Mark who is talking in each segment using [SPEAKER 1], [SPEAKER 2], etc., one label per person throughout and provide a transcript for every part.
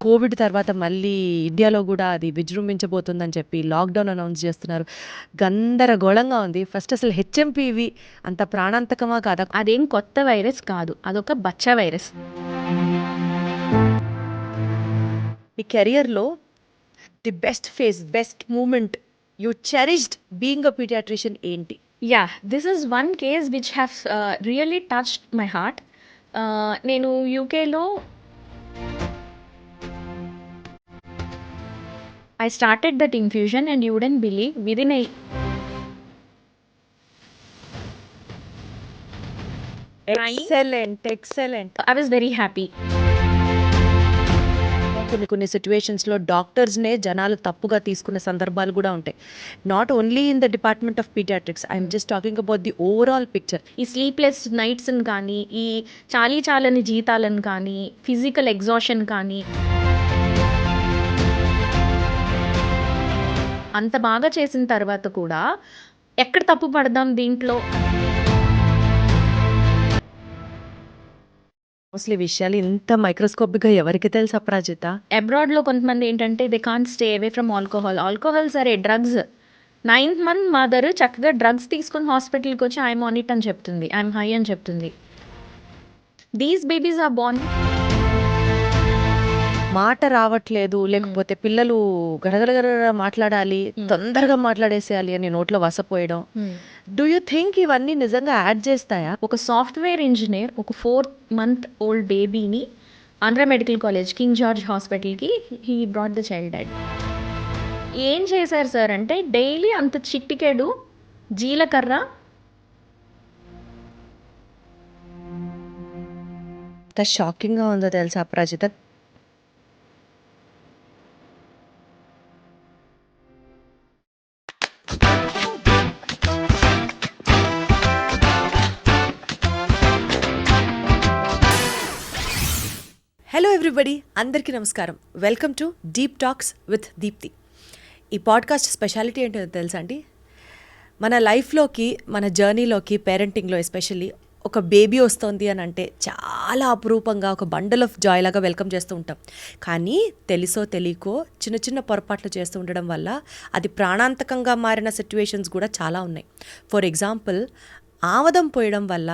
[SPEAKER 1] Covid తర్వాత మళ్ళీ ఇండియాలో గూడా అది విజృంభించబోతుందని చెప్పి లాక్‌డౌన్ అనౌన్స్ జేస్తున్నారు. గందరగోళంగా ఉంది. ఫస్ట్ అసలు హెచ్ఎంపీవీ అంత ప్రాణాంతకమా కాదా?
[SPEAKER 2] అదేం కొత్త వైరస్ కాదు, అదొక బచ్చ వైరస్.
[SPEAKER 1] మీ కెరియర్‌లో the best phase, best moment you cherished being a pediatrician ఏంటి?
[SPEAKER 2] This is one case which have really touched my heart. నేను యూకేలో I started that infusion and you wouldn't believe within
[SPEAKER 1] excellent.
[SPEAKER 2] I was very happy.
[SPEAKER 1] కొన్ని సిట్యుయేషన్స్‌లో డాక్టర్స్‌నే జనాలు తప్పుగా తీసుకున్న సందర్భాలు గూడా ఉంటాయి. Not only in the department of pediatrics. I am just talking about the overall picture.
[SPEAKER 2] ఈ స్లీప్లెస్ నైట్స్ని కానీ, ఈ చాలని జీతాలను కానీ, ఫిజికల్ ఎగ్జాషన్ కానీ, అంత బాగా చేసిన తర్వాత కూడా ఎక్కడ తప్పు పడదాం దీంట్లో?
[SPEAKER 1] మోస్ట్‌లీ విషయాలు ఇంత మైక్రోస్కోపిక్‌గా ఎవరికి తెలుసు అపరాజిత?
[SPEAKER 2] అబ్రాడ్‌లో కొంతమంది ఏంటంటే they can't stay away from alcohol సరే, డ్రగ్స్. 9th మంత్ మదర్ చక్కగా డ్రగ్స్ తీసుకొని హాస్పిటల్కి వచ్చి ఐఎమ్ ఆన్ ఇట్ అని చెప్తుంది, ఐఎమ్ హై అని చెప్తుంది. These babies are born.
[SPEAKER 1] మాట రావట్లేదు, లేకపోతే పిల్లలు గడగడగడ మాట్లాడాలి, తొందరగా మాట్లాడేసేయాలి అని నోట్లో వసపోయడం. డూ యూ థింక్ ఇవన్నీ నిజంగా యాడ్ చేస్తాయా?
[SPEAKER 2] ఒక సాఫ్ట్వేర్ ఇంజనీర్ ఒక 4th month ఓల్డ్ బేబీని Andhra medical college King George హాస్పిటల్కి he brought the child dead. ఏం చేశారు సార్ అంటే డైలీ అంత చిట్టికెడు జీలకర్ర,
[SPEAKER 1] ఎంత షాకింగ్‌గా ఉందో తెలుసా అపరాజిత? హలో ఎవ్రీబడి, అందరికీ నమస్కారం. Welcome to Deep Talks with Deepti. ఈ పాడ్కాస్ట్ స్పెషాలిటీ ఏంటో తెలుసా అండి? మన లైఫ్లోకి, మన జర్నీలోకి, పేరెంటింగ్లో ఎస్పెషల్లీ ఒక బేబీ వస్తుంది అని అంటే చాలా అపురూపంగా ఒక బండల్ ఆఫ్ జాయ్ లాగా వెల్కమ్ చేస్తూ ఉంటాం. కానీ తెలుసో తెలియకో చిన్న చిన్న పొరపాట్లు చేస్తూ ఉండడం వల్ల అది ప్రాణాంతకంగా మారిన సిట్యుయేషన్స్ కూడా చాలా ఉన్నాయి. ఫర్ ఎగ్జాంపుల్, ఆమదం పోయడం వల్ల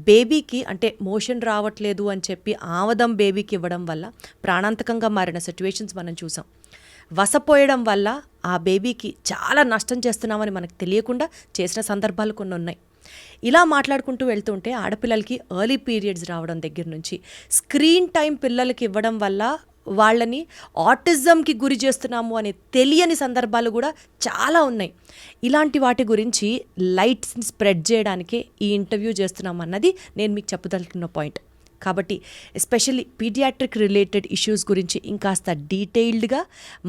[SPEAKER 1] బేబీకి, అంటే మోషన్ రావట్లేదు అని చెప్పి ఆమదం బేబీకి ఇవ్వడం వల్ల ప్రాణాంతకంగా మారిన సిట్యుయేషన్స్ మనం చూసాం. వసపోయడం వల్ల ఆ బేబీకి చాలా నష్టం చేస్తున్నామని మనకు తెలియకుండా చేసిన సందర్భాలు కొన్ని ఉన్నాయి. ఇలా మాట్లాడుకుంటూ వెళ్తుంటే ఆడపిల్లలకి ఎర్లీ పీరియడ్స్ రావడం దగ్గర నుంచి స్క్రీన్ టైం పిల్లలకి ఇవ్వడం వల్ల వాళ్ళని ఆటిజంకి గురి చేస్తున్నాము అనే తెలియని సందర్భాలు కూడా చాలా ఉన్నాయి. ఇలాంటి వాటి గురించి లైట్స్ని స్ప్రెడ్ చేయడానికే ఈ ఇంటర్వ్యూ చేస్తున్నామన్నది నేను మీకు చెప్పదలుచుకున్న పాయింట్. కాబట్టి ఎస్పెషల్లీ పీడియాట్రిక్ రిలేటెడ్ ఇష్యూస్ గురించి ఇంకాస్త డీటెయిల్డ్గా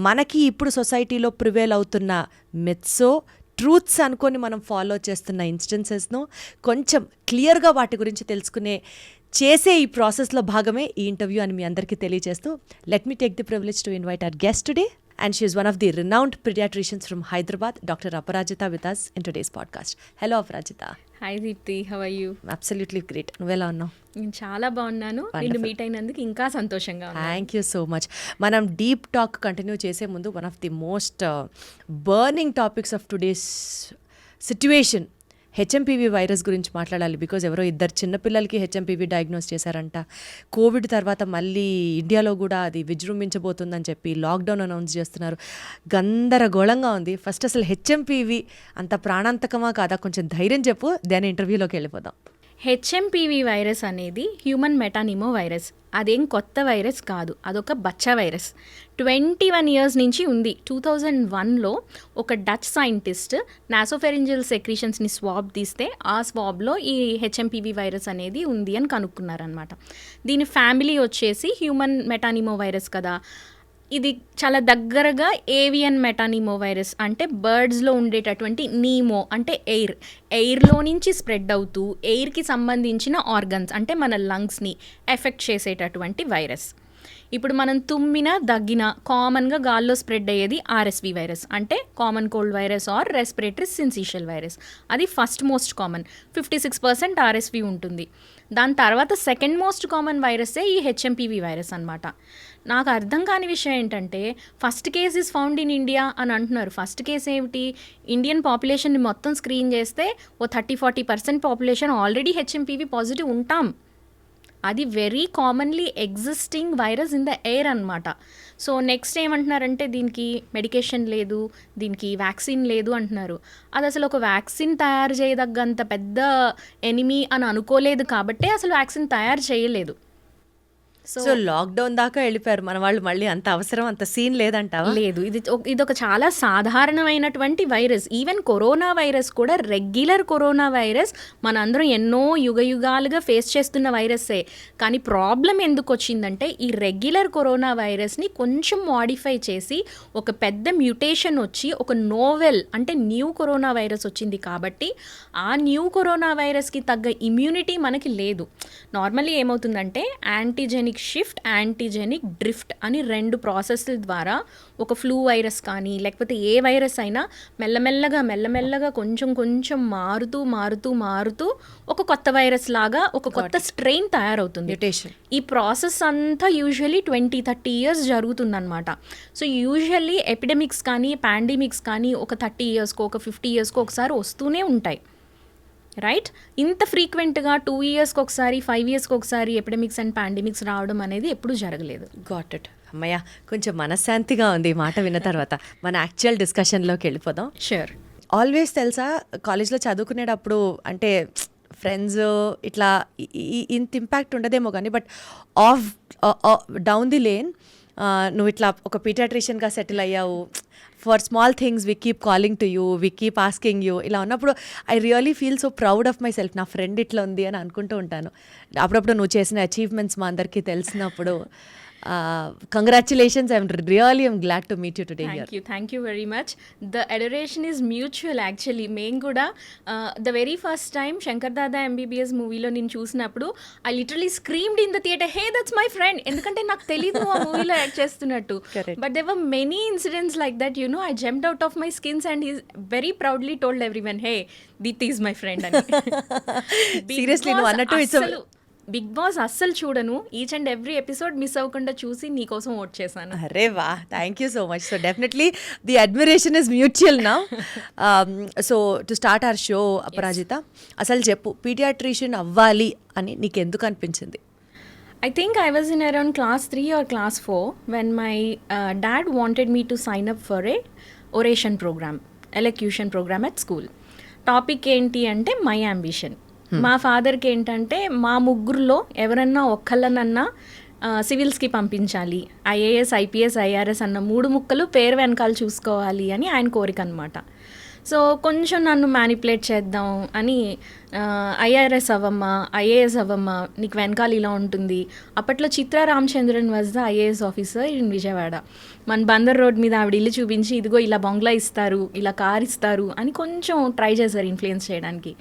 [SPEAKER 1] మనకి ఇప్పుడు సొసైటీలో ప్రివేల్ అవుతున్న మిత్సో ట్రూత్స్ అనుకొని మనం ఫాలో చేస్తున్న ఇన్స్టెన్సెస్ను కొంచెం క్లియర్గా వాటి గురించి చేసే ఈ ప్రాసెస్లో భాగమే ఈ ఇంటర్వ్యూ అని మీ అందరికీ తెలియజేస్తూ, let me take the privilege to invite our guest today, and she is one of the renowned pediatricians from Hyderabad, Dr. Aparajita, with us in today's podcast. Hello Aparajita.
[SPEAKER 2] Hi Deepti, how are you?
[SPEAKER 1] Absolutely great. నువ్వెలా ఉన్నావు?
[SPEAKER 2] నేను చాలా బాగున్నాను. నిన్ను meet అయినందుకు ఇంకా సంతోషంగా ఉంది.
[SPEAKER 1] Thank you so much. మనం డీప్ టాక్ కంటిన్యూ చేసే ముందు one of the most burning topics of today's situation, HMPV virus గురించి మాట్లాడాలి. బికాజ్ ఎవరో 2 చిన్నపిల్లలకి హెచ్ఎంపీవీ డయాగ్నోస్ చేశారంట. కోవిడ్ తర్వాత మళ్ళీ ఇండియాలో కూడా అది విజృంభించబోతుందని చెప్పి లాక్డౌన్ అనౌన్స్ చేస్తున్నారు. గందరగోళంగా ఉంది. ఫస్ట్ అసలు హెచ్ఎంపీవీ అంత ప్రాణాంతకమా కాదా? కొంచెం ధైర్యం చెప్పు, దాని ఇంటర్వ్యూలోకి వెళ్ళిపోదాం.
[SPEAKER 2] హెచ్ఎంపీవీ వైరస్ అనేది హ్యూమన్ మెటానిమో వైరస్. అదేం కొత్త వైరస్ కాదు, అదొక బచ్చ వైరస్. 21 years నుంచి ఉంది. 2001లో ఒక డచ్ సైంటిస్ట్ నాసోఫెరింజియల్ సెక్రీషన్స్ని స్వాబ్ తీస్తే ఆ స్వాబ్లో ఈ హెచ్ఎంపీవీ వైరస్ అనేది ఉంది అని కనుక్కున్నారనమాట. దీని ఫ్యామిలీ వచ్చేసి హ్యూమన్ మెటానిమో వైరస్ కదా. ఇది చాలా దగ్గరగా ఏవియన్ మెటానిమో వైరస్, అంటే బర్డ్స్లో ఉండేటటువంటి నీమో అంటే ఎయిర్లో నుంచి స్ప్రెడ్ అవుతూ ఎయిర్కి సంబంధించిన ఆర్గన్స్ అంటే మన లంగ్స్ని ఎఫెక్ట్ చేసేటటువంటి వైరస్. ఇప్పుడు మనం తుమ్మిన దగ్గిన కామన్గా గాల్లో స్ప్రెడ్ అయ్యేది ఆర్ఎస్వి వైరస్, అంటే common cold virus are respiratory syncytial virus. అది ఫస్ట్ మోస్ట్ కామన్, 56% ఆర్ఎస్వి ఉంటుంది. దాని తర్వాత సెకండ్ మోస్ట్ కామన్ వైరస్సే ఈ హెచ్ఎంపీవీ వైరస్ అనమాట. నాకు అర్థం కాని విషయం ఏంటంటే first case is found in India అని అంటున్నారు. ఫస్ట్ కేస్ ఏమిటి? ఇండియన్ పాపులేషన్ని మొత్తం స్క్రీన్ చేస్తే ఓ 30-40% పాపులేషన్ ఆల్రెడీ హెచ్ఎంపీవీ పాజిటివ్ ఉంటాం. అది very commonly existing virus in the air అనమాట. సో నెక్స్ట్ ఏమంటున్నారంటే దీనికి మెడికేషన్ లేదు, దీనికి వ్యాక్సిన్ లేదు అంటున్నారు. అది అసలు ఒక వ్యాక్సిన్ తయారు చేయదగ్గంత పెద్ద ఎనిమీ అని అనుకోలేదు కాబట్టే అసలు వ్యాక్సిన్ తయారు చేయలేదు.
[SPEAKER 1] సో లాక్డౌన్ దాకా వెళ్ళిపోయారు మన వాళ్ళు. మళ్ళీ అంత అవసరం, అంత సీన్ లేదంటావా?
[SPEAKER 2] లేదు, ఇది ఒక చాలా సాధారణమైనటువంటి వైరస్. ఈవెన్ కరోనా వైరస్ కూడా రెగ్యులర్ కరోనా వైరస్ మనందరం ఎన్నో యుగాలుగా ఫేస్ చేస్తున్న వైరస్సే. కానీ ప్రాబ్లం ఎందుకు వచ్చిందంటే ఈ రెగ్యులర్ కరోనా వైరస్ని కొంచెం మాడిఫై చేసి ఒక పెద్ద మ్యూటేషన్ వచ్చి ఒక నోవెల్ అంటే న్యూ కరోనా వైరస్ వచ్చింది. కాబట్టి ఆ న్యూ కరోనా వైరస్కి తగ్గ ఇమ్యూనిటీ మనకి లేదు. నార్మల్లీ ఏమవుతుందంటే యాంటీజెనిక్ షిఫ్ట్, యాంటీజెనిక్ డ్రిఫ్ట్ అని 2 ప్రాసెస్ల ద్వారా ఒక ఫ్లూ వైరస్ కానీ లేకపోతే ఏ వైరస్ అయినా మెల్లమెల్లగా కొంచెం మారుతూ ఒక కొత్త వైరస్ లాగా ఒక కొత్త స్ట్రెయిన్ తయారవుతుంది. ఈ ప్రాసెస్ అంతా యూజువల్లీ 20-30 ఇయర్స్ జరుగుతుందన్నమాట. సో యూజువల్లీ ఎపిడమిక్స్ కానీ పాండమిక్స్ కానీ ఒక 30 ఇయర్స్కో ఒక 50 ఇయర్స్కో ఒకసారి వస్తూనే ఉంటాయి. రైట్? ఇంత ఫ్రీక్వెంట్గా 2 ఇయర్స్కి ఒకసారి 5 ఇయర్స్కి ఒకసారి ఎపిడమిక్స్ అండ్ పాండమిక్స్ రావడం అనేది ఎప్పుడూ జరగలేదు.
[SPEAKER 1] Got it. అమ్మయ్య, కొంచెం మనశ్శాంతిగా ఉంది ఈ మాట విన్న తర్వాత. మన యాక్చువల్ డిస్కషన్లోకి వెళ్ళిపోదాం.
[SPEAKER 2] షూర్.
[SPEAKER 1] ఆల్వేస్ తెలుసా, కాలేజ్లో చదువుకునేటప్పుడు అంటే ఫ్రెండ్స్ ఇట్లా ఇంత ఇంపాక్ట్ ఉండదేమో కానీ but of down the lane నువ్వు ఇట్లా ఒక పీడియాట్రిషియన్గా సెటిల్ అయ్యావు. For small things we keep calling to you, we keep asking you. ఇలా ఉన్నప్పుడు I really feel so proud of my self. నా ఫ్రెండ్ ఇట్లా ఉంది అని అనుకుంటూ ఉంటాను. అప్పుడప్పుడు నువ్వు చేసిన అచీవ్మెంట్స్ మా అందరికీ తెలిసినప్పుడు congratulations. I'm glad to meet you today here.
[SPEAKER 2] Thank you very much. The adoration is mutual actually. మేము కూడా the very first time Shankar Dada MBBS మూవీలో నేను చూసినప్పుడు I literally screamed in the theatre, hey that's my friend. ఎందుకంటే నాకు తెలీదు ఆ మూవీలో యాక్ట్ చేస్తున్నట్టు. But there were many incidents like that, you know, I jumped out of my skins and he very proudly told everyone, hey Deepti is my friend అని.
[SPEAKER 1] Seriously నువ్వు అన్నట్టు
[SPEAKER 2] Bigg Boss అస్సలు చూడను. Each and every episode miss అవ్వకుండా చూసి నీకోసం vote చేశాను.
[SPEAKER 1] అరే వా, thank you so much. So definitely the admiration is mutual now. So to start our show, Aparajita, అసలు చెప్పు, పీడియాట్రిషియన్ అవ్వాలి అని నీకు ఎందుకు అనిపించింది?
[SPEAKER 2] I think I was in around class 3 or class 4 when my dad wanted me to sign up for a oration program, elocution program at school. Topic ఏంటి అంటే my ambition. మా ఫాదర్కి ఏంటంటే మా ముగ్గురులో ఎవరన్నా ఒక్కళ్ళనన్నా సివిల్స్కి పంపించాలి, ఐఏఎస్ ఐపీఎస్ ఐఆర్ఎస్ అన్న 3 ముక్కలు పేరు వెనకాల చూసుకోవాలి అని ఆయన కోరిక అనమాట. సో కొంచెం నన్ను మ్యానిపులేట్ చేద్దాం అని ఐఆర్ఎస్ అవ్వమ్మా, ఐఏఎస్ అవ్వమ్మా, నీకు వెనకాల ఇలా ఉంటుంది. అప్పట్లో Chitra Ramachandran was the IAS officer in Vijayawada. మన బందర్ రోడ్ మీద ఆవిడ ఇల్లు చూపించి, ఇదిగో ఇలా బంగ్లా ఇస్తారు, ఇలా కార్ ఇస్తారు అని కొంచెం ట్రై చేశారు ఇన్ఫ్లుయెన్స్ చేయడానికి.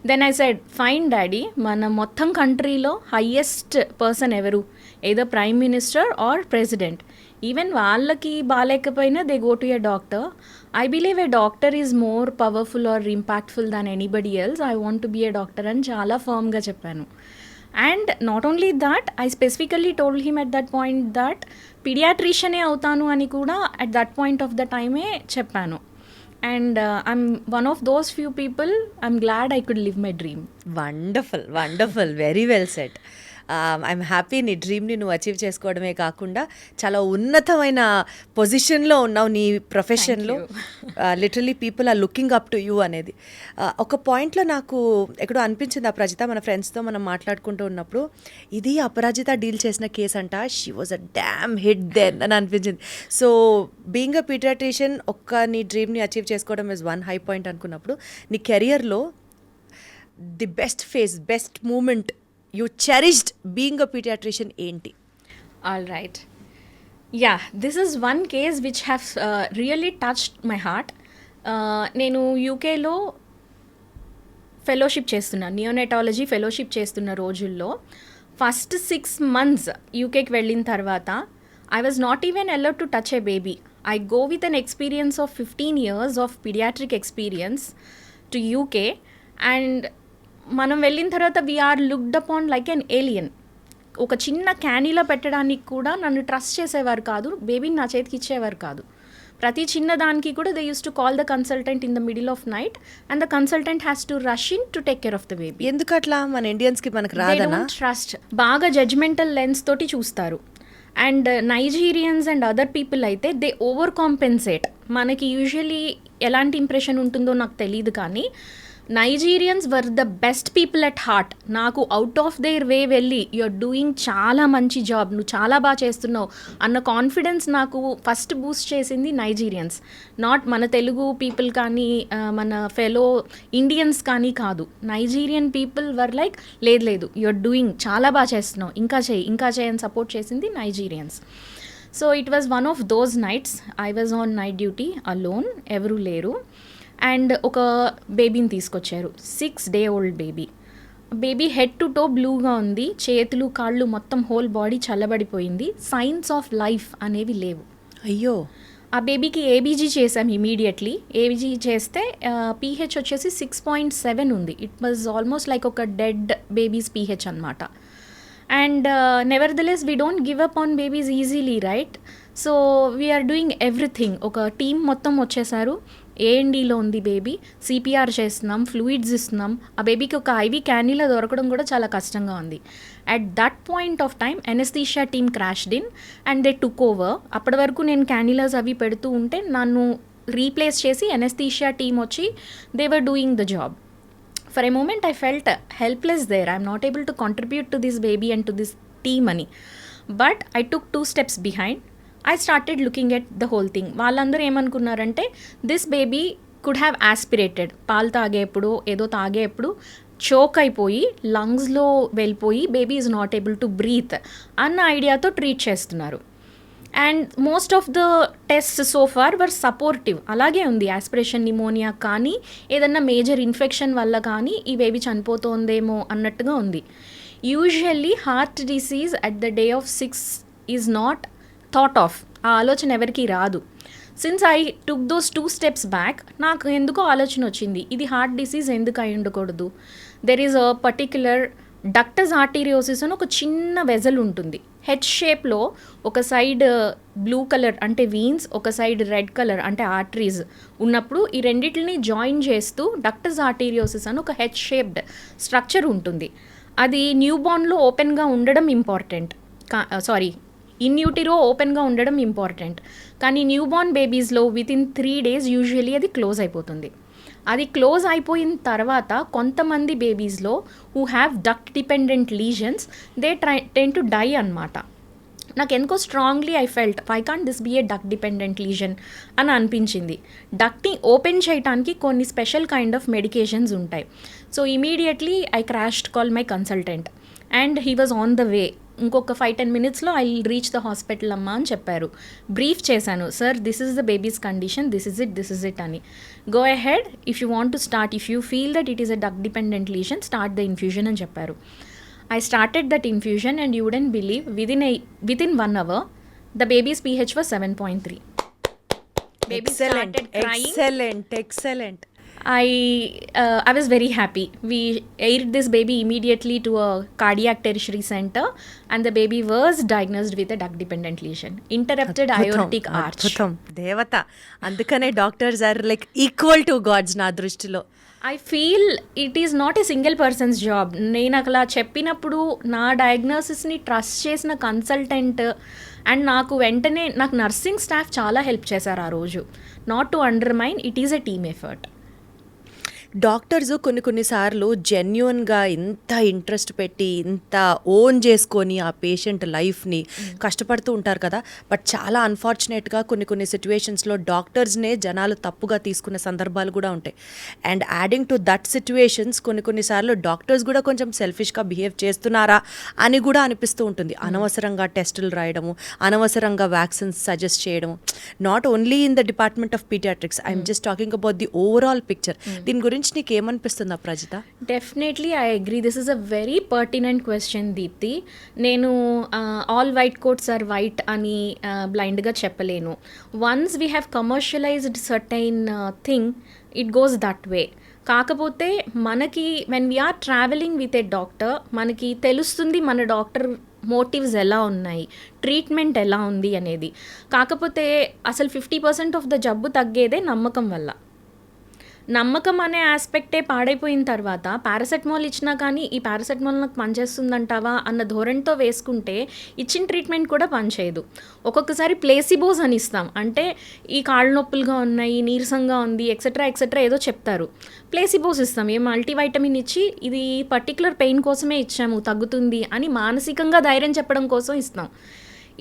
[SPEAKER 2] Then I said, fine daddy, మన మొత్తం కంట్రీలో హయ్యెస్ట్ పర్సన్ ఎవరు? ఏదో prime minister or president. Even వాళ్ళకి బాగాలేకపోయినా they go to a doctor. I believe a doctor is more powerful or impactful than anybody else. I want to be a doctor అని చాలా ఫర్మ్గా చెప్పాను. And not only that, I specifically told him at that point that పీడియాట్రిషియనే అవుతాను అని కూడా at that point of the టైమే చెప్పాను. And I'm one of those few people, I'm glad I could live my dream.
[SPEAKER 1] Wonderful, wonderful, very well set. I'm happy నీ డ్రీమ్ని నువ్వు achieve చేసుకోవడమే కాకుండా చాలా ఉన్నతమైన పొజిషన్లో ఉన్నావు నీ ప్రొఫెషన్లో. Literally people are looking up to you అనేది ఒక పాయింట్లో నాకు ఎక్కడో అనిపించింది. అపరాజిత, మన ఫ్రెండ్స్తో మనం మాట్లాడుకుంటూ ఉన్నప్పుడు, ఇది అపరాజిత డీల్ చేసిన కేసు అంట, she was a damn hit then అని అనిపించింది. సో బీయింగ్ అ పీడియాట్రిషియన్, ఒక్క నీ డ్రీమ్ని అచీవ్ చేసుకోవడం ఇస్ వన్ హై పాయింట్ అనుకున్నప్పుడు, నీ కెరియర్లో the best phase, best moment you cherished being a pediatrician ఏంటి?
[SPEAKER 2] All right. Yeah, this is one case which has really touched my heart. నేను యూకేలో ఫెలోషిప్ చేస్తున్నా, నియోనెటాలజీ ఫెలోషిప్ చేస్తున్న రోజుల్లో ఫస్ట్ 6 months యూకేకి వెళ్ళిన తర్వాత I was not even allowed to touch a baby. I go with an experience of 15 years of pediatric experience to UK, and మనం వెళ్ళిన తర్వాత we're looked upon like an alien. ఒక చిన్న క్యానీలో పెట్టడానికి కూడా నన్ను ట్రస్ట్ చేసేవారు కాదు, బేబీని నా చేతికి ఇచ్చేవారు కాదు. ప్రతి చిన్న దానికి కూడా they use to call the consultant in the middle of night and the consultant has to rush in to take care of the baby.
[SPEAKER 1] ఎందుకట్లా మన ఇండియన్స్కి మనకు రాదనా?
[SPEAKER 2] ట్రస్ట్ బాగా జడ్జ్మెంటల్ లెన్స్ తోటి చూస్తారు. And Nigerians and other people అయితే they over compensate. మనకి usually ఎలాంటి impression ఉంటుందో నాకు తెలియదు, కానీ Nigerians were the best people at heart. నాకు అవుట్ ఆఫ్ దేర్ వే వెళ్ళి యూఆర్ డూయింగ్ చాలా మంచి జాబ్, నువ్వు చాలా బాగా చేస్తున్నావు అన్న కాన్ఫిడెన్స్ నాకు ఫస్ట్ బూస్ట్ చేసింది నైజీరియన్స్, నాట్ మన తెలుగు పీపుల్ కానీ మన ఫెలో ఇండియన్స్ కానీ కాదు. నైజీరియన్ పీపుల్ వర్ లైక్ లేదు యూఆర్ డూయింగ్ చాలా బాగా చేస్తున్నావు, ఇంకా చేయి అని సపోర్ట్ చేసింది Nigerians. So it was one of those nights I was on night duty alone, ఎవరూ లేరు. అండ్ ఒక బేబీని తీసుకొచ్చారు, 6-day-old baby head to toe బ్లూగా ఉంది, చేతులు కాళ్ళు మొత్తం హోల్ బాడీ చల్లబడిపోయింది, సైన్స్ ఆఫ్ లైఫ్ అనేవి లేవు.
[SPEAKER 1] అయ్యో.
[SPEAKER 2] ఆ బేబీకి ఏబీజీ చేసాం ఇమీడియట్లీ. ఏబీజీ చేస్తే పీహెచ్ వచ్చేసి 6.7 ఉంది. ఇట్ వాజ్ ఆల్మోస్ట్ లైక్ ఒక డెడ్ బేబీస్ పీహెచ్ అనమాట. And nevertheless we don't give up on babies easily, right? So we're doing everything. ఒక టీం మొత్తం వచ్చేసారు. ఏఎన్డీలో ఉంది బేబీ, సిపిఆర్ చేస్తున్నాం, ఫ్లూయిడ్స్ ఇస్తున్నాం. ఆ బేబీకి ఒక ఐవీ క్యానీలా దొరకడం కూడా చాలా కష్టంగా ఉంది. At that point of time anaesthesia team crashed in and they took over. అప్పటి వరకు నేను క్యానీలాస్ అవి పెడుతూ ఉంటే నన్ను రీప్లేస్ చేసి ఎనస్థీషియా టీమ్ వచ్చి they were doing the job. For a moment I felt helpless there. I'm not able to contribute to this baby and to this team అని. But I took 2 steps behind. I started looking at the whole thing. వాళ్ళందరూ ఏమనుకున్నారంటే this baby could have aspirated, పాలు తాగేప్పుడు ఏదో తాగేప్పుడు choke అయిపోయి లంగ్స్లో వెళ్ళిపోయి baby is not able to breathe అన్న ఐడియాతో ట్రీట్ చేస్తున్నారు. And most of the test so far were supportive. అలాగే ఉంది, యాస్పిరేషన్ నిమోనియా కానీ ఏదన్నా మేజర్ ఇన్ఫెక్షన్ వల్ల కానీ ఈ బేబీ చనిపోతుందేమో అన్నట్టుగా ఉంది. Usually heart disease at the day of 6 is not thought of. ఆ ఆలోచన ఎవరికి రాదు. Since I took those 2 steps back, నాకు ఎందుకో ఆలోచన వచ్చింది, ఇది హార్ట్ డిసీజ్ ఎందుకు అయి ఉండకూడదు. There is a particular ductus arteriosus అని ఒక చిన్న వెజల్ ఉంటుంది. హెడ్ షేప్లో ఒక సైడ్ బ్లూ కలర్ అంటే వీన్స్, ఒక సైడ్ రెడ్ కలర్ అంటే ఆర్టరీస్ ఉన్నప్పుడు ఈ రెండింటిని జాయిన్ చేస్తూ డక్టస్ ఆర్టీరియోసిస్ అని ఒక హెడ్ షేప్డ్ స్ట్రక్చర్ ఉంటుంది. అది న్యూ బార్న్లో ఓపెన్గా ఉండడం ఇంపార్టెంట్, ఇన్ యూటిరో ఓపెన్గా ఉండడం ఇంపార్టెంట్. కానీ న్యూ బార్న్ బేబీస్లో వితిన్ 3 days యూజువల్లీ అది క్లోజ్ అయిపోతుంది. అది క్లోజ్ అయిపోయిన తర్వాత కొంతమంది బేబీస్లో who have duct dependent lesions they tend to die అనమాట. నాకు ఎందుకో strongly I felt why can't this be a duct dependent lesion అని అనిపించింది. డక్ట్ని ఓపెన్ చేయడానికి కొన్ని స్పెషల్ కైండ్ ఆఫ్ మెడికేషన్స్ ఉంటాయి. So immediately I crashed call my consultant and he was on the way. ఇంకొక 5-10 minutesలో ఐ రీచ్ ద హాస్పిటల్ అమ్మా అని చెప్పారు. బ్రీఫ్ చేశాను, sir this is the baby's condition, this is it అని. Go ahead if you want to start, if you feel that it is a duct dependent lesion, start the infusion అని చెప్పారు. I started that infusion and you wouldn't believe within 1 hour the baby's pH was 7.3. Baby started crying.
[SPEAKER 1] Excellent.
[SPEAKER 2] I was very happy. We aired this baby immediately to a cardiac tertiary center and the baby was diagnosed with a duct dependent lesion, interrupted aortic arch.
[SPEAKER 1] అద్భుతం, దేవత. అందుకనే doctors are like equal to gods నా దృష్టిలో.
[SPEAKER 2] I feel it is not a single person's job. నేను అలా చెప్పినప్పుడు నా డయాగ్నోసిస్ని ట్రస్ట్ చేసిన కన్సల్టెంట్ అండ్ నాకు వెంటనే నాకు నర్సింగ్ స్టాఫ్ చాలా హెల్ప్ చేశారు ఆ రోజు. Not to undermine, it is a team effort.
[SPEAKER 1] Doctors కొన్నిసార్లు జెన్యున్గా ఇంత ఇంట్రెస్ట్ పెట్టి ఇంత ఓన్ చేసుకొని ఆ పేషెంట్ లైఫ్ని కష్టపడుతూ ఉంటారు కదా. బట్ చాలా అన్ఫార్చునేట్గా కొన్ని సిచ్యువేషన్స్లో డాక్టర్స్నే జనాలు తప్పుగా తీసుకునే సందర్భాలు కూడా ఉంటాయి. And adding to that situations కొన్నిసార్లు డాక్టర్స్ కూడా కొంచెం సెల్ఫిష్గా బిహేవ్ చేస్తున్నారా అని కూడా అనిపిస్తూ ఉంటుంది. అనవసరంగా టెస్టులు రాయడము, అనవసరంగా వ్యాక్సిన్స్ సజెస్ట్ చేయడము. Not only in the department of paediatrics, I'm just talking about the overall picture. దీని గురించి నీకు ఏమనిపిస్తుందా Prajitha?
[SPEAKER 2] Definitely I agree. This is a very pertinent question Deepthi. నేను all white coats are white అని బ్లైండ్గా చెప్పలేను. Once we have commercialised certain thing it goes that way. కాకపోతే మనకి when we're travelling with a doctor మనకి తెలుస్తుంది మన డాక్టర్ మోటివ్స్ ఎలా ఉన్నాయి, ట్రీట్మెంట్ ఎలా ఉంది అనేది. కాకపోతే అసలు 50% ఆఫ్ ద జబ్బు తగ్గేదే నమ్మకం వల్ల. నమ్మకం అనే ఆస్పెక్టే పాడైపోయిన తర్వాత పారాసెటమాల్ ఇచ్చినా కానీ ఈ పారాసెటమాల్ నాకు పనిచేస్తుందంటావా అన్న ధోరణితో వేసుకుంటే ఇచ్చిన ట్రీట్మెంట్ కూడా పనిచేయదు. ఒక్కొక్కసారి ప్లేసిబోస్ అని ఇస్తాం, అంటే ఈ కాళ్ళ నొప్పులుగా ఉన్నాయి, నీరసంగా ఉంది, ఎక్సెట్రా ఎక్సెట్రా ఏదో చెప్తారు, ప్లేసిబోస్ ఇస్తాం. ఏ మల్టీవైటమిన్ ఇచ్చి ఇది పర్టికులర్ పెయిన్ కోసమే ఇచ్చాము తగ్గుతుంది అని మానసికంగా ధైర్యం చెప్పడం కోసం ఇస్తాం.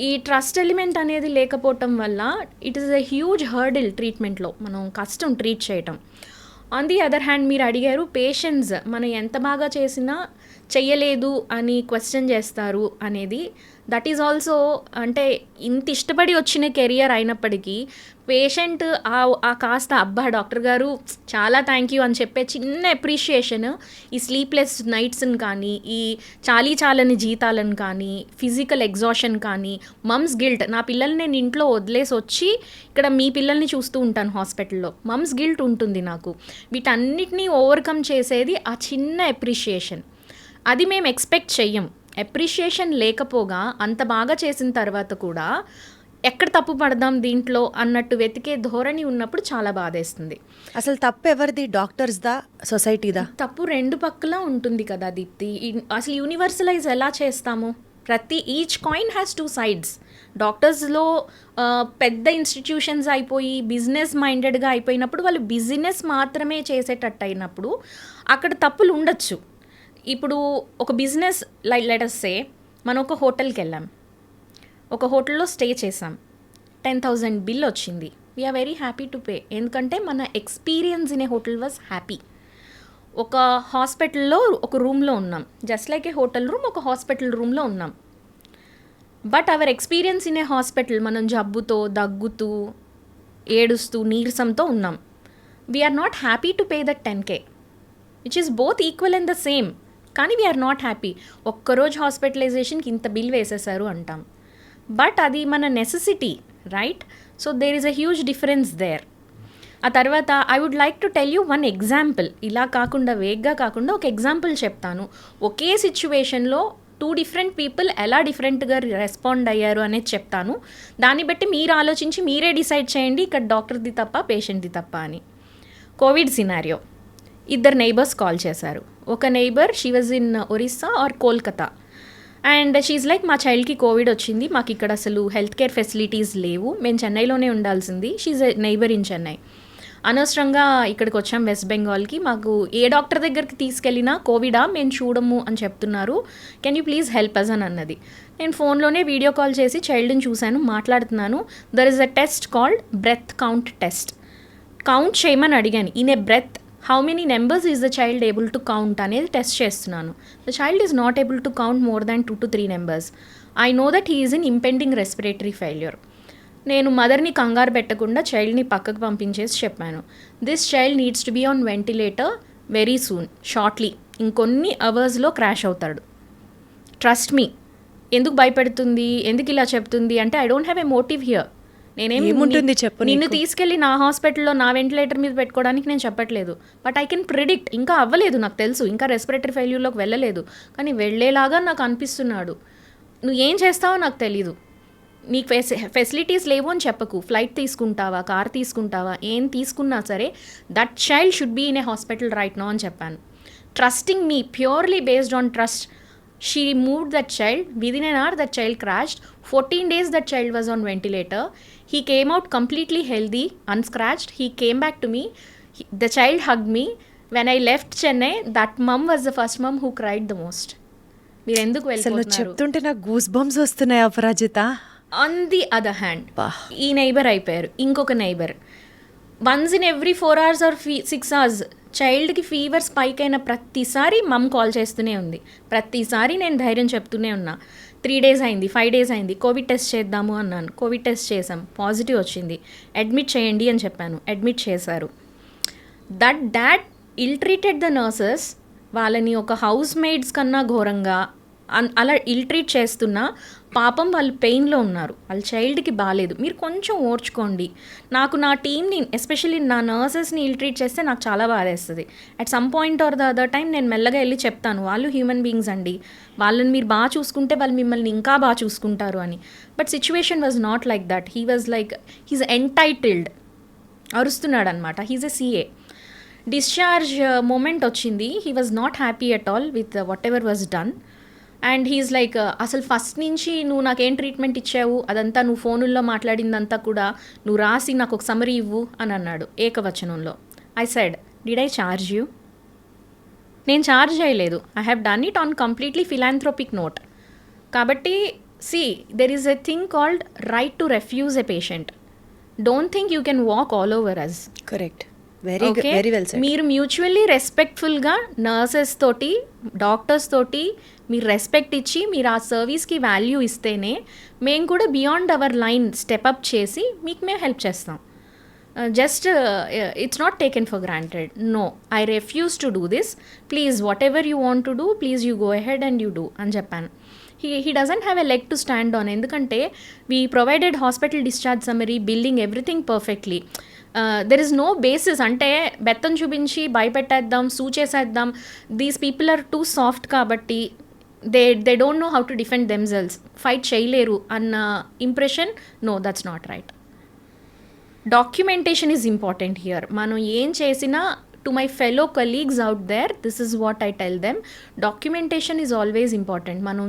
[SPEAKER 2] ఈ ట్రస్ట్ ఎలిమెంట్ అనేది లేకపోవటం వల్ల it is a huge hurdle ట్రీట్మెంట్లో, మనం కష్టం ట్రీట్ చేయటం. ఆన్ ది అదర్ హ్యాండ్ మీరు అడిగారు పేషెంట్స్ మనం ఎంత బాగా చేసినా చెయ్యలేదు అని క్వశ్చన్ చేస్తారు అనేది. దట్ ఈజ్ ఆల్సో, అంటే ఇంత ఇష్టపడి వచ్చిన కెరియర్ అయినప్పటికీ పేషెంట్ ఆ కాస్త అబ్బా డాక్టర్ గారు చాలా థ్యాంక్ యూ అని చెప్పే చిన్న అప్రిషియేషన్ ఈ స్లీప్లెస్ నైట్స్ని కానీ, ఈ చాలని జీతాలను కానీ, ఫిజికల్ ఎగ్జాషన్ కానీ, మమ్స్ గిల్ట్, నా పిల్లల్ని నేను ఇంట్లో వదిలేసి వచ్చి ఇక్కడ మీ పిల్లల్ని చూస్తూ ఉంటాను హాస్పిటల్లో, మమ్స్ గిల్ట్ ఉంటుంది నాకు. వీటన్నిటినీ ఓవర్కమ్ చేసేది ఆ చిన్న అప్రిషియేషన్. అది మేము ఎక్స్పెక్ట్ చెయ్యం. అప్రిషియేషన్ లేకపోగా అంత బాగా చేసిన తర్వాత కూడా ఎక్కడ తప్పు పడదాం దీంట్లో అన్నట్టు వెతికే ధోరణి ఉన్నప్పుడు చాలా బాధేస్తుంది.
[SPEAKER 1] అసలు తప్పు ఎవరిది, డాక్టర్స్దా, సొసైటీదా?
[SPEAKER 2] తప్పు రెండు పక్కలా ఉంటుంది కదా దీప్తి. అసలు యూనివర్సలైజ్ ఎలా చేస్తాము? Each coin has 2 sides. డాక్టర్స్లో పెద్ద ఇన్స్టిట్యూషన్స్ అయిపోయి బిజినెస్ మైండెడ్గా అయిపోయినప్పుడు, వాళ్ళు బిజినెస్ మాత్రమే చేసేటట్టు అయినప్పుడు అక్కడ తప్పులు ఉండొచ్చు. ఇప్పుడు ఒక బిజినెస్ లెట్ us సే మనం ఒక హోటల్కి వెళ్ళాం, ఒక హోటల్లో స్టే చేసాం, 10,000 బిల్ వచ్చింది. We're very happy to pay, ఎందుకంటే మన experience in a hotel was happy. ఒక హాస్పిటల్లో ఒక రూమ్లో ఉన్నాం, just like a hotel room, ఒక హాస్పిటల్ రూమ్లో ఉన్నాం. But our experience in a hospital, మనం జబ్బుతో, దగ్గుతూ, ఏడుస్తూ, నీరసంతో ఉన్నాం. We're not happy to pay that 10K, which is both equal and the same. కానీ వీఆర్ నాట్ హ్యాపీ. ఒక్కరోజు హాస్పిటలైజేషన్కి ఇంత బిల్ వేసేసారు అంటాం. బట్ అది మన necessity, right? So there is a huge difference there. ఆ తర్వాత I would like to tell you one example. ఇలా కాకుండా వేగ్గా కాకుండా ఒక ఎగ్జాంపుల్ చెప్తాను. ఒకే సిచ్యువేషన్లో 2 different పీపుల్ ఎలా డిఫరెంట్గా రెస్పాండ్ అయ్యారు అనేది చెప్తాను. దాన్ని బట్టి మీరు ఆలోచించి మీరే డిసైడ్ చేయండి ఇక్కడ డాక్టర్ది తప్ప పేషెంట్ది తప్ప అని. కోవిడ్ సినారియో, 2 neighbors కాల్ చేశారు. ఒక neighbour she was in Orissa or Kolkata and she's like మా చైల్డ్కి కోవిడ్ వచ్చింది, మాకు ఇక్కడ అసలు హెల్త్ కేర్ ఫెసిలిటీస్ లేవు, మేము చెన్నైలోనే ఉండాల్సింది. She's a neighbour in Chennai. అనవసరంగా ఇక్కడికి వచ్చాం వెస్ట్ బెంగాల్కి, మాకు ఏ డాక్టర్ దగ్గరికి తీసుకెళ్ళినా కోవిడా మేము చూడము అని చెప్తున్నారు, can you please help us అని అన్నది. నేను ఫోన్లోనే వీడియో కాల్ చేసి చైల్డ్ని చూశాను, మాట్లాడుతున్నాను. There is a test called breath count test. Count చేయమని అడిగాను. In a breath how many numbers is the child able to count అనేది టెస్ట్ చేస్తున్నాను. The child is not able to count more than 2 to 3 numbers. I know that he is in impending respiratory failure. నేను మదర్ని కంగారు పెట్టకుండా చైల్డ్ని పక్కకు పంపించేసి చెప్పాను, this child needs to be on ventilator very soon, shortly, ఇంకొన్ని అవర్స్లో క్రాష్ అవుతాడు. Trust me. ఎందుకు భయపెడుతుంది, ఎందుకు ఇలా చెప్తుంది అంటే I don't have a motive here.
[SPEAKER 1] నేనేముంటుంది చెప్పు,
[SPEAKER 2] నిన్ను తీసుకెళ్ళి నా హాస్పిటల్లో నా వెంటిలేటర్ మీద పెట్టుకోవడానికి నేను చెప్పట్లేదు. బట్ ఐ కెన్ ప్రిడిక్ట్, ఇంకా అవ్వలేదు నాకు తెలుసు, ఇంకా రెస్పిరేటరీ ఫెయిల్యూర్లోకి వెళ్ళలేదు, కానీ వెళ్ళేలాగా నాకు అనిపిస్తున్నాడు. నువ్వు ఏం చేస్తావో నాకు తెలీదు, నీకు ఫెసిలిటీస్ లేవు అని చెప్పకు, ఫ్లైట్ తీసుకుంటావా, కార్ తీసుకుంటావా, ఏం తీసుకున్నా సరే that child should be in a hospital right now అని చెప్పాను. Trusting me purely based on trust. She moved that child. Within an hour, that child crashed. 14 days, that child was on ventilator. He came out completely healthy, unscratched. He came back to me. The child hugged me. When I left Chennai, that mum was the first mum who cried the most. మీరు ఎందుకు వెళ్ళిపోతున్నారు?
[SPEAKER 1] చెప్తుంటే నాకు goose bumps వస్తున్నాయి Aparajitha.
[SPEAKER 2] On the other hand ఈ neighbour అయిపోయారు. ఇంకొక neighbour once in every 4 hours or 6 hours చైల్డ్కి ఫీవర్ స్పైక్ అయిన ప్రతిసారి మమ్ కాల్ చేస్తూనే ఉంది. ప్రతిసారి నేను ధైర్యం చెప్తూనే ఉన్నా. 3 days అయింది, 5 days అయింది, కోవిడ్ టెస్ట్ చేద్దాము అన్నాను. కోవిడ్ టెస్ట్ చేసాం, పాజిటివ్ వచ్చింది, అడ్మిట్ చేయండి అని చెప్పాను, అడ్మిట్ చేశారు. Dad ill treated the nurses. వాళ్ళని ఒక హౌస్ మేడ్స్ కన్నా ఘోరంగా అలా ఇల్ ట్రీట్ చేస్తున్నా పాపం వాళ్ళు పెయిన్లో ఉన్నారు, వాళ్ళ చైల్డ్కి బాగాలేదు, మీరు కొంచెం ఓర్చుకోండి. నాకు నా టీమ్ని ఎస్పెషల్లీ నా నర్సెస్ని ఇల్ ట్రీట్ చేస్తే నాకు చాలా బాధేస్తుంది. At some point or the other time నేను మెల్లగా వెళ్ళి చెప్తాను, వాళ్ళు హ్యూమన్ బీయింగ్స్ అండి, వాళ్ళని మీరు బాగా చూసుకుంటే వాళ్ళు మిమ్మల్ని ఇంకా బాగా చూసుకుంటారు అని. But situation was not like that. He was like he's entitled, అరుస్తున్నాడు అనమాట. He's a CA. Discharge moment వచ్చింది, he was not happy at all with whatever was done. And he is like, అసలు ఫస్ట్ నుంచి నువ్వు నాకేం treatment ఇచ్చావు, అదంతా నువ్వు ఫోనుల్లో మాట్లాడిందంతా కూడా నువ్వు రాసి నాకు ఒక సమరీ ఇవ్వు అని అన్నాడు ఏకవచనంలో. I said, did I charge you? నేను చార్జ్ చేయలేదు. I have done it on completely philanthropic note. కాబట్టి see, there is a thing called right to refuse a patient. Don't think you can walk all over us.
[SPEAKER 1] Correct. Very very well said.
[SPEAKER 2] మీరు mutually రెస్పెక్ట్ఫుల్గా nurses తోటి, doctors తోటి మీరు respect ఇచ్చి మీరు ఆ సర్వీస్కి వాల్యూ ఇస్తేనే మేము కూడా బియాండ్ అవర్ లైన్ స్టెప్అప్ చేసి మీకు మేము హెల్ప్ చేస్తాం. Just it's not taken for granted. No, I refuse to do this, please whatever you want to do, please you go ahead and you do అని చెప్పాను. He doesn't have a leg to stand on. ఎందుకంటే we provided hospital discharge summary, billing, everything perfectly. There is no basis. అంటే బెత్తం చూపించి భయపెట్టేద్దాం, sue చేసేద్దాం, these people are too soft కాబట్టి they don't know how to defend themselves, fight చేయలేరు అన్న impression. No, that's not right. Documentation is important here. మనం ఏం చేసినా to my fellow colleagues out there, this is what I tell them, documentation is always important. మనం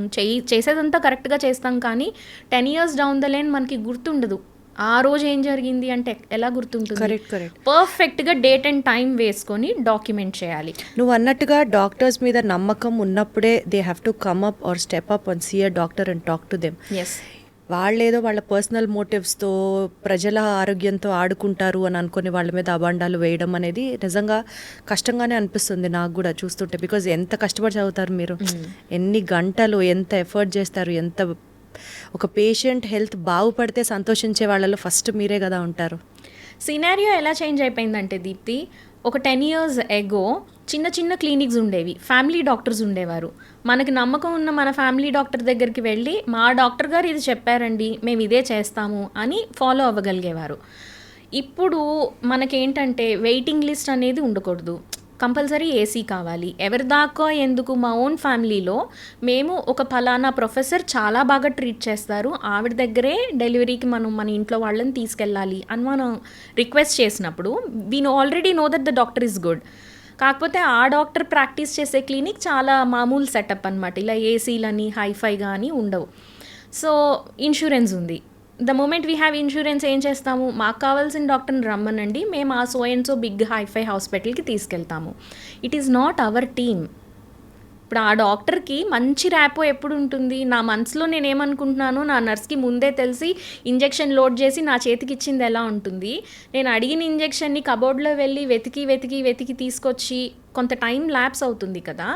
[SPEAKER 2] చేసేదంతా కరెక్ట్గా చేస్తాం, కానీ 10 years డౌన్ ద లైన్ మనకి గుర్తుండదు ఆ రోజు ఏం జరిగింది అంటే ఎలా గుర్తుంటుంది.
[SPEAKER 1] Correct correct.
[SPEAKER 2] పర్ఫెక్ట్గా డేట్ అండ్ టైం వేసుకొని డాక్యుమెంట్ చేయాలి.
[SPEAKER 1] నువ్వు అన్నట్టుగా డాక్టర్స్ మీద నమ్మకం ఉన్నప్పుడే they have to come up or step up and see a doctor and talk to them.
[SPEAKER 2] Yes,
[SPEAKER 1] వాళ్ళేదో వాళ్ళ పర్సనల్ మోటివ్స్తో ప్రజల ఆరోగ్యంతో ఆడుకుంటారు అని అనుకుని వాళ్ళ మీద అబాండాలు వేయడం అనేది నిజంగా కష్టంగానే అనిపిస్తుంది నాకు కూడా చూస్తుంటే. బికాజ్ ఎంత కష్టపడి చదువుతారు మీరు, ఎన్ని గంటలు, ఎంత ఎఫర్ట్ చేస్తారు, ఎంత ఒక పేషెంట్ హెల్త్ బాగుపడితే సంతోషించే వాళ్ళలో ఫస్ట్ మీరే కదా ఉంటారు.
[SPEAKER 2] సినారియో ఎలా చేంజ్ అయిపోయిందంటే దీప్తి, ఒక 10 years ఎగో చిన్న చిన్న క్లినిక్స్ ఉండేవి, ఫ్యామిలీ డాక్టర్స్ ఉండేవారు. మనకి నమ్మకం ఉన్న మన ఫ్యామిలీ డాక్టర్ దగ్గరికి వెళ్ళి మా డాక్టర్ గారు ఇది చెప్పారండి, మేము ఇదే చేస్తాము అని ఫాలో అవ్వగలిగేవారు. ఇప్పుడు మనకేంటంటే వెయిటింగ్ లిస్ట్ అనేది ఉండకూడదు, కంపల్సరీ ఏసీ కావాలి. ఎవరి దాకా ఎందుకు, మా ఓన్ ఫ్యామిలీలో మేము ఒక ఫలానా ప్రొఫెసర్ చాలా బాగా ట్రీట్ చేస్తారు, ఆవిడ దగ్గరే డెలివరీకి మనం మన ఇంట్లో వాళ్ళని తీసుకెళ్ళాలి అని మనం రిక్వెస్ట్ చేసినప్పుడు we already know that the doctor is good. కాకపోతే ఆ డాక్టర్ ప్రాక్టీస్ చేసే క్లినిక్ చాలా మామూలు సెటప్ అనమాట, ఇలా ఏసీలని హైఫై కానీ ఉండవు. సో ఇన్సూరెన్స్ ఉంది. The moment we have insurance ఏం చేస్తాము, మాకు కావాల్సిన డాక్టర్ని రమ్మనండి, మేము ఆ so and so big hi-fi హాస్పిటల్కి తీసుకెళ్తాము. It is not our team. ఇప్పుడు ఆ డాక్టర్కి మంచి ర్యాపో ఎప్పుడు ఉంటుంది, నా మనసులో నేనేమనుకుంటున్నానో నా నర్స్కి ముందే తెలిసి ఇంజెక్షన్ లోడ్ చేసి నా చేతికి ఇచ్చింది ఎలా ఉంటుంది, నేను అడిగిన ఇంజెక్షన్ని కబోర్డ్లో వెళ్ళి వెతికి వెతికి వెతికి తీసుకొచ్చి కొంత టైం ల్యాప్స్ అవుతుంది కదా.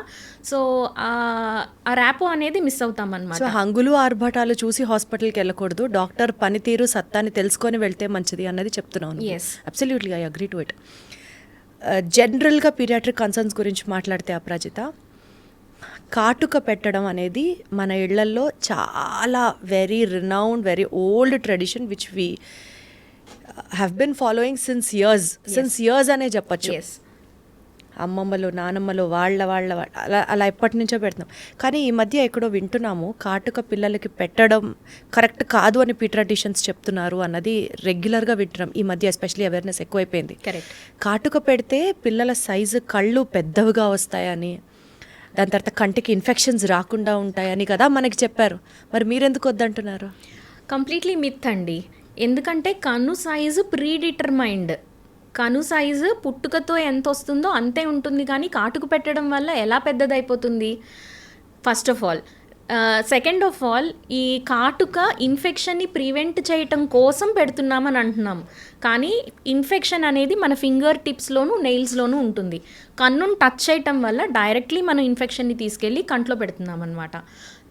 [SPEAKER 2] సో ఆ ర్యాపో అనేది మిస్ అవుతాం అనమాట.
[SPEAKER 1] సో హంగులు ఆర్భటాలు చూసి హాస్పిటల్కి వెళ్ళకూడదు, డాక్టర్ పనితీరు సత్తాన్ని తెలుసుకొని వెళ్తే మంచిది అన్నది చెప్తున్నాను.
[SPEAKER 2] Yes.
[SPEAKER 1] Absolutely, I agree to it. జనరల్గా పీడియాట్రిక్ కన్సర్న్స్ గురించి మాట్లాడితే అపరాజిత, కాటుక పెట్టడం అనేది మన ఇళ్లల్లో చాలా very renowned, very old tradition which we have been following since years అనే చెప్పచ్చు.
[SPEAKER 2] ఎస్,
[SPEAKER 1] అమ్మమ్మలు, నానమ్మలు, వాళ్ళ అలా ఎప్పటి నుంచో పెడుతున్నాం. కానీ ఈ మధ్య ఎక్కడో వింటున్నాము కాటుక పిల్లలకి పెట్టడం కరెక్ట్ కాదు అని పీడియాట్రిషియన్స్ చెప్తున్నారు అన్నది రెగ్యులర్గా వింటున్నాం ఈ మధ్య. ఎస్పెషల్లీ అవేర్నెస్ ఎక్కువైపోయింది.
[SPEAKER 2] కరెక్ట్.
[SPEAKER 1] కాటుక పెడితే పిల్లల సైజు కళ్ళు పెద్దవిగా వస్తాయని, దాని తర్వాత కంటికి ఇన్ఫెక్షన్స్ రాకుండా ఉంటాయని కదా మనకి చెప్పారు. మరి మీరెందుకు వద్దంటున్నారు?
[SPEAKER 2] కంప్లీట్లీ మిత్ అండి. ఎందుకంటే కన్ను సైజు ప్రీడిటర్మైండ్, కను సైజు పుట్టుకతో ఎంత వస్తుందో అంతే ఉంటుంది, కానీ కాటుకు పెట్టడం వల్ల ఎలా పెద్దదైపోతుంది first of all. Second of all, ఈ కాటుక ఇన్ఫెక్షన్ని ప్రివెంట్ చేయటం కోసం పెడుతున్నామని అంటున్నాం, కానీ ఇన్ఫెక్షన్ అనేది మన ఫింగర్ టిప్స్లోను నెయిల్స్లోనూ ఉంటుంది. కన్నును టచ్ చేయటం వల్ల డైరెక్ట్లీ మనం ఇన్ఫెక్షన్ని తీసుకెళ్ళి కంట్లో పెడుతున్నాం అనమాట.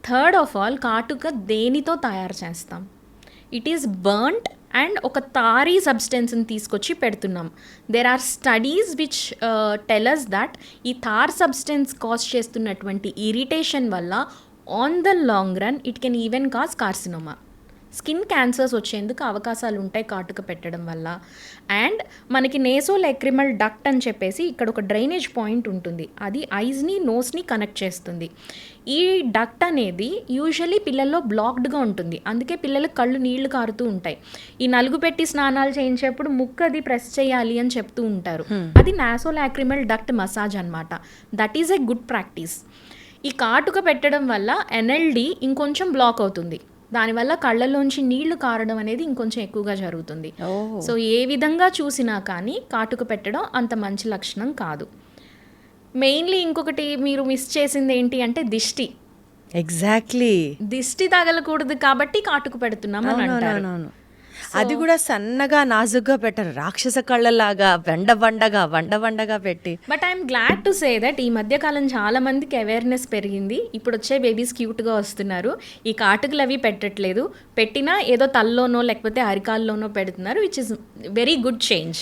[SPEAKER 2] థర్డ్ ఆఫ్ ఆల్, కాటుక దేనితో తయారు చేస్తాం? ఇట్ ఈస్ బర్న్ట్ అండ్ ఒక తారీ సబ్స్టెన్స్ని తీసుకొచ్చి పెడుతున్నాం. There are studies which tell us that ఈ తార్ సబ్స్టెన్స్ కాజ్ చేస్తున్నటువంటి ఇరిటేషన్ వల్ల on the long run it can even cause carcinoma. Skin cancers వచ్చేందుకు అవకాశాలు ఉంటాయి కాటుక పెట్టడం వల్ల. అండ్ మనకి నేసోలాక్రిమల్ డక్ట్ అని చెప్పేసి ఇక్కడ ఒక డ్రైనేజ్ పాయింట్ ఉంటుంది, అది ఐస్ని నోస్ని కనెక్ట్ చేస్తుంది. ఈ డక్ట్ అనేది యూజువలీ పిల్లల్లో బ్లాక్డ్గా ఉంటుంది, అందుకే పిల్లలకు కళ్ళు నీళ్లు కారుతూ ఉంటాయి. ఈ నలుగు పెట్టి స్నానాలు చేయించేప్పుడు ముక్కు అది ప్రెస్ చేయాలి అని చెప్తూ ఉంటారు. అది నేసోలాక్రిమల్ డక్ట్ మసాజ్ అనమాట. That is a good practice. ఈ కాటుక పెట్టడం వల్ల ఎన్ఎల్డి ఇంకొంచెం బ్లాక్ అవుతుంది, దానివల్ల కళ్ళల్లోంచి నీళ్లు కారడం అనేది ఇంకొంచెం ఎక్కువగా జరుగుతుంది. సో ఏ విధంగా చూసినా కానీ కాటుక పెట్టడం అంత మంచి లక్షణం కాదు. మెయిన్లీ ఇంకొకటి మీరు మిస్ చేసింది ఏంటి అంటే దిష్టి.
[SPEAKER 1] ఎగ్జాక్ట్లీ,
[SPEAKER 2] దిష్టి తగలకూడదు కాబట్టి కాటుక పెడుతున్నాం అని అంటారు.
[SPEAKER 1] అది కూడా సన్నగా నాజుగ్గా పెట్టరు, రాక్షస కళ్ళలాగా వండగా పెట్టి.
[SPEAKER 2] But I'm glad to say that ఈ మధ్యకాలం చాలా మందికి అవేర్నెస్ పెరిగింది. ఇప్పుడు వచ్చే బేబీస్ క్యూట్గా వస్తున్నారు, ఈ కాటుకలు అవి పెట్టట్లేదు, పెట్టినా ఏదో తల్లోనో లేకపోతే అరికాల్లోనో పెడుతున్నారు, which is very good change.